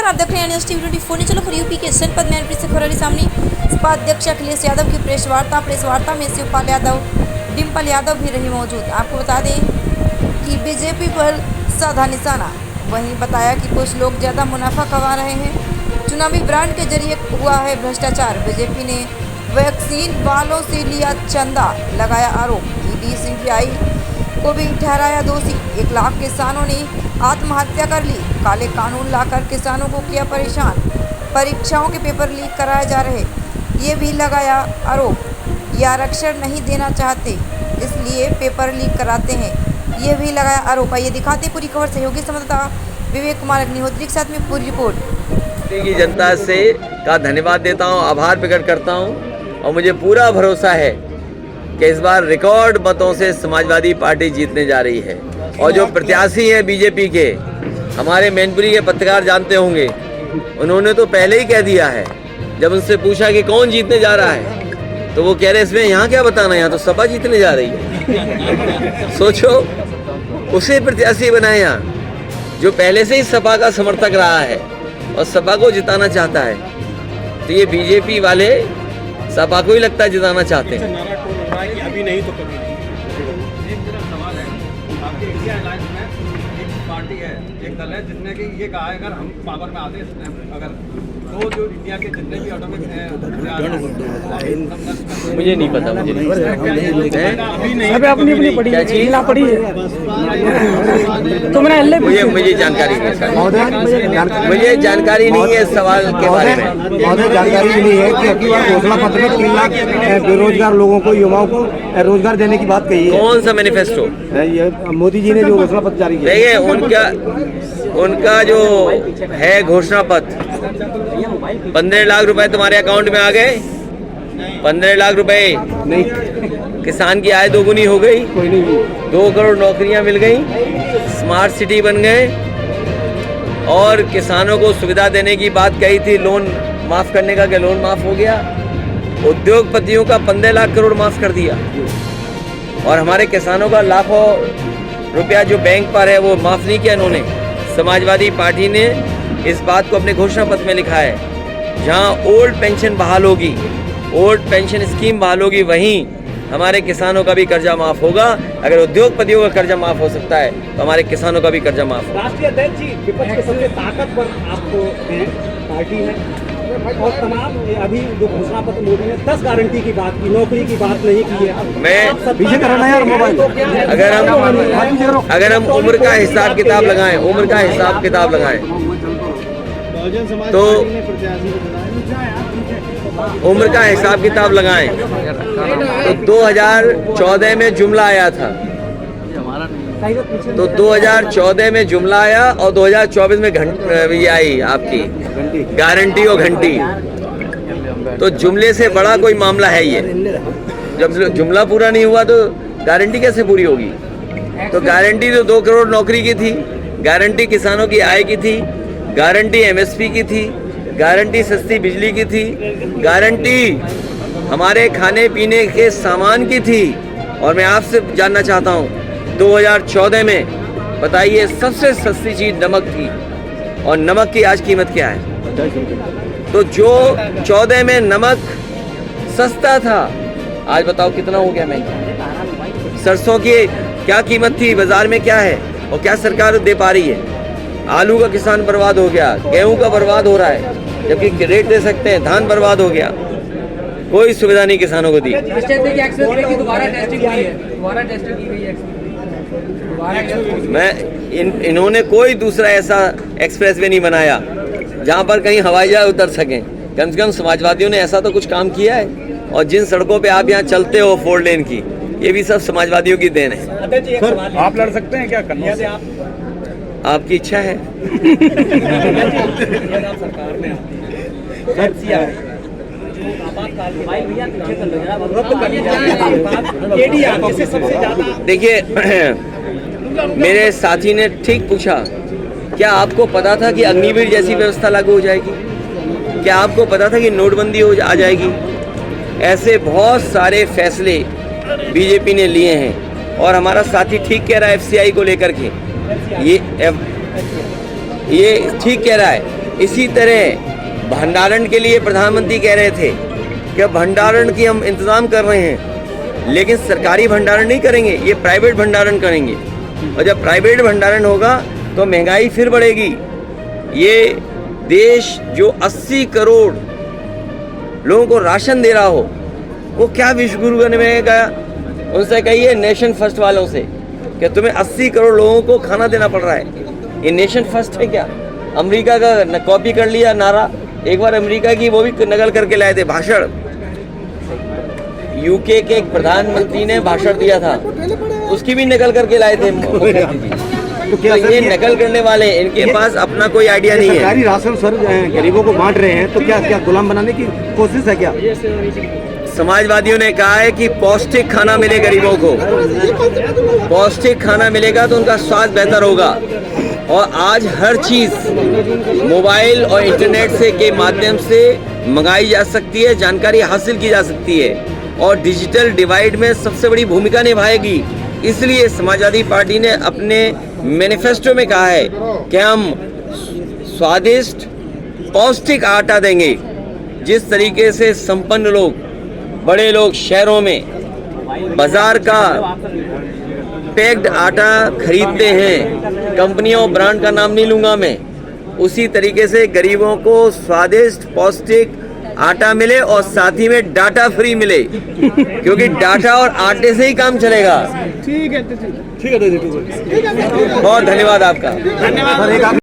नमस्कार, आप देख रहे हैं न्यूज़ टीवी 24 चलो फिर यूपी के जनपद मैनपुरी से खबर सामने। सपा अध्यक्ष अखिलेश यादव की प्रेस वार्ता में शिवपाल यादव, डिम्पल यादव भी रही मौजूद। आपको बता दें कि बीजेपी पर साधा निशाना। वहीं बताया कि कुछ लोग ज़्यादा मुनाफा कमा रहे हैं, चुनावी ब्रांड के जरिए हुआ है भ्रष्टाचार। बीजेपी ने वैक्सीन वालों से लिया चंदा, लगाया आरोप। ईडी सीबीआई को भी ठहराया दोषी। 1 लाख किसानों ने आत्महत्या कर ली। काले कानून लाकर किसानों को किया परेशान। परीक्षाओं के पेपर लीक कराए जा रहे, ये भी लगाया आरोप। ये आरक्षण नहीं देना चाहते, इसलिए पेपर लीक कराते हैं, ये भी लगाया आरोप। ये दिखाते पूरी खबर सहयोगी संवाददाता विवेक कुमार अग्निहोत्री के साथ में पूरी रिपोर्ट। की जनता से का धन्यवाद देता हूँ, आभार प्रकट करता हूँ और मुझे पूरा भरोसा है कि इस बार रिकॉर्ड मतों से समाजवादी पार्टी जीतने जा रही है। और जो प्रत्याशी हैं बीजेपी के, हमारे मैनपुरी के पत्रकार जानते होंगे, उन्होंने तो पहले ही कह दिया है। जब उनसे पूछा कि कौन जीतने जा रहा है, तो वो कह रहे इसमें यहाँ क्या बताना, यहाँ तो सपा जीतने जा रही है। सोचो, उसे प्रत्याशी बनाए यहाँ जो पहले से ही सपा का समर्थक रहा है और सपा को जिताना चाहता है। तो ये बीजेपी वाले सपा को ही लगता है जिताना चाहते हैं। अभी नहीं तो कभी नहीं। एक मेरा सवाल है, आपके इंडिया अलायंस में एक पार्टी है, एक दल है जिसने कि ये कहा है अगर हम पावर में आते हैं, अगर तो जो इंडिया के जितने भी ऑटोमिक मुझे नहीं पता, मुझे नहीं पता। अपनी अपनी पड़ी है, जिला पड़ी है। मुझे जानकारी नहीं, मुझे जानकारी नहीं है इस सवाल के बारे में। जानकारी नहीं है कि अगली बार घोषणा पत्र में 3 लाख बेरोजगार लोगों को, युवाओं को रोजगार देने की बात कही है। कौन सा मैनिफेस्टो? ये मोदी जी ने जो घोषणा पत्र जारी किया। देखिए, उनका जो है घोषणा पत्र, 15 लाख रुपए तुम्हारे अकाउंट में आ गए। 15 लाख रुपए नहीं, किसान की आय दोगुनी हो गई, 2 करोड़ नौकरियां मिल गई, स्मार्ट सिटी बन गए और किसानों को सुविधा देने की बात कही थी, लोन माफ करने का, क्या लोन माफ हो गया? उद्योगपतियों का 15 लाख करोड़ माफ कर दिया और हमारे किसानों का लाखों रुपया जो बैंक पर है वो माफ नहीं किया इन्होंने। समाजवादी पार्टी ने इस बात को अपने घोषणा पत्र में लिखा है, जहां ओल्ड पेंशन बहाल होगी, ओल्ड पेंशन स्कीम बहाल होगी, वहीं हमारे किसानों का भी कर्जा माफ होगा। अगर उद्योगपतियों का कर्जा माफ हो सकता है तो हमारे किसानों का भी कर्जा माफ होगा। राष्ट्रीय अध्यक्ष जी, विपक्ष के सबसे ताकतवर आपको पार्टी है और तमाम अभी जो घोषणा पत्र मोदी ने 10 गारंटी की बात की, नौकरी की बात नहीं की है। मैं अगर हम उम्र का हिसाब किताब लगाएं, उम्र का हिसाब किताब लगाएं तो उम्र का हिसाब किताब लगाएं तो 2014 में जुमला आया था, तो 2014 में जुमला आया और 2024 में ये आई आपकी गारंटी और घंटी। तो जुमले से बड़ा कोई मामला है ये। जब जुमला पूरा नहीं हुआ तो गारंटी कैसे पूरी होगी? तो गारंटी तो 2 करोड़ नौकरी की थी, गारंटी किसानों की आय की थी, गारंटी एमएसपी की थी, गारंटी सस्ती बिजली की थी, गारंटी हमारे खाने पीने के सामान की थी। और मैं आपसे जानना चाहता हूँ, 2014 में बताइए सबसे सस्ती चीज नमक थी और नमक की आज कीमत क्या है? तो जो 14 में नमक सस्ता था, आज बताओ कितना हो गया महंगा? सरसों की क्या कीमत थी, बाजार में क्या है और क्या सरकार दे पा रही है? आलू का किसान बर्बाद हो गया, गेहूं का बर्बाद हो रहा है, जबकि रेट दे सकते हैं, धान बर्बाद हो गया, कोई सुविधा नहीं किसानों को दी। इन्होंने कोई दूसरा ऐसा एक्सप्रेस वे नहीं बनाया जहां पर कहीं हवाई जहाज उतर सकें। कम से कम समाजवादियों ने ऐसा तो कुछ काम किया है। और जिन सड़कों पे आप यहाँ चलते हो 4 लेन की, ये भी सब समाजवादियों की देन है। सर, आप लड़ सकते हैं क्या करने से? आपकी इच्छा है। देखिए, मेरे साथी ने ठीक पूछा, क्या आपको पता था कि अग्निवीर जैसी व्यवस्था लागू हो जाएगी? क्या आपको पता था कि नोटबंदी आ जाएगी? ऐसे बहुत सारे फैसले बीजेपी ने लिए हैं और हमारा साथी ठीक कह रहा है एफसीआई को लेकर के, ये ठीक कह रहा है इसी तरह भंडारण के लिए प्रधानमंत्री कह रहे थे कि भंडारण की हम इंतज़ाम कर रहे हैं, लेकिन सरकारी भंडारण नहीं करेंगे, ये प्राइवेट भंडारण करेंगे। और जब प्राइवेट भंडारण होगा तो महंगाई फिर बढ़ेगी। ये देश जो 80 करोड़ लोगों को राशन दे रहा हो, वो क्या विश्व गुरु में गया? उनसे कहिए नेशन फर्स्ट वालों से कि तुम्हें 80 करोड़ लोगों को खाना देना पड़ रहा है, ये नेशन फर्स्ट है क्या? अमेरिका का कॉपी कर लिया नारा, एक बार अमेरिका की वो भी नकल करके लाए थे भाषण। यूके के एक प्रधानमंत्री ने भाषण दिया था, उसकी भी नकल करके लाए थे मुख्यमंत्री जी। तो क्या तो ये नकल करने वाले, इनके पास अपना कोई आइडिया नहीं है। सरकारी राशन सर गरीबों को बांट रहे हैं, तो क्या क्या गुलाम बनाने की कोशिश है क्या? समाजवादियों ने कहा है कि पौष्टिक खाना मिले गरीबों को, पौष्टिक खाना मिलेगा तो उनका स्वास्थ्य बेहतर होगा। और आज हर चीज़ मोबाइल और इंटरनेट से के माध्यम से मंगाई जा सकती है, जानकारी हासिल की जा सकती है और डिजिटल डिवाइड में सबसे बड़ी भूमिका निभाएगी। इसलिए समाजवादी पार्टी ने अपने मैनिफेस्टो में कहा है कि हम स्वादिष्ट पौष्टिक आटा देंगे। जिस तरीके से संपन्न लोग, बड़े लोग शहरों में बाजार का पैक्ड आटा खरीदते हैं, कंपनियों ब्रांड का नाम नहीं लूँगा मैं, उसी तरीके से गरीबों को स्वादिष्ट पौष्टिक आटा मिले और साथ ही में डाटा फ्री मिले, क्योंकि डाटा और आटे से ही काम चलेगा। ठीक है। बहुत धन्यवाद आपका।